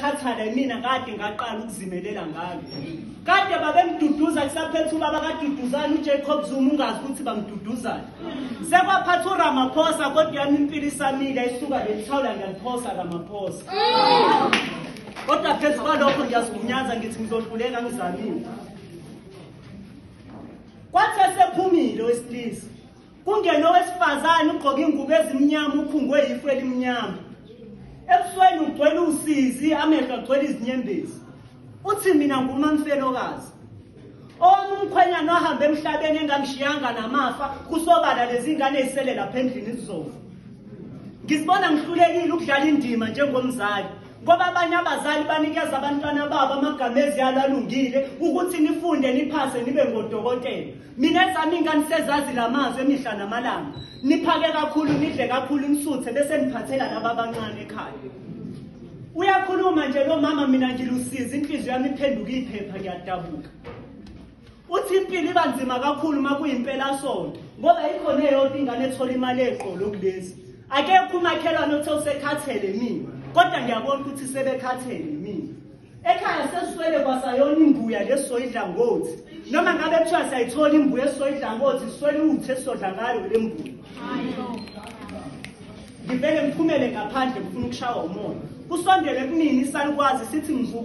ngakhathala mina kade ngaqala ukuzimelela ngalo. Kade babemduduza kusaphethe ubaba kaDuduzana uJacob Zuma ungazi ukuthi bamduduzana. Sekwaphatha uRamaphosa kodwa yami impilo isamile isuka lethawula ngiyaliphosa Ramaphosa. Kodwa phezu kwalokho ngiyazigunyaza ngithi ngizodluleka ngizamile. Kwathi esephumile wesilisa kungena owesifazane ugqoke ingubo ezimnyama uphungwe yifu elimnyama. Ebusweni ugcwele usizi amehlo agcwele izinyembezi. Uthi mina ngumamfelokazi. Umkhwenyana ohamba emhlabeni engamshiyanga namafa kusobala lezi ingane ezisele lapha endlini isizofa. Ngizibona ngihlulekile ukudlala indima njengomzali ngoba abanye abazali banikeza abantwana babo amagama eziyalo alungile ukuthi nifunde niphase nibe ngodokotela. Mina ezami ingane sezazi lamazwi emihla namalanga. Niphake kakhulu nidle kakhulu nisuthe bese niphathela laba abancane ekhaya. Uyakhuluma nje lo mama mina ngilusizi inhliziyo yami iphenduka iphepha ngiyadabuka. Uthi impilo iba nzima kakhulu makuyimpela sonto ngoba ikhona eyodwa ingane ethola imali eqolo kulezi. Akekho umakhelwane othe usekhathele mina kodwa ngiyabona ukuthi sebekhathele mina. Ekhaya sesiswele kwasayona imbuya lesoyidla ngothi noma ngabe kuthiwa sayithola imbuya esoyidla ngothi siswele uthi esodla ngayo le mbuya. Ngivele ngiphumele ngaphandle ngifuna ukushawa umoya. Kusondele kunini isalukwazi sithi ngivuka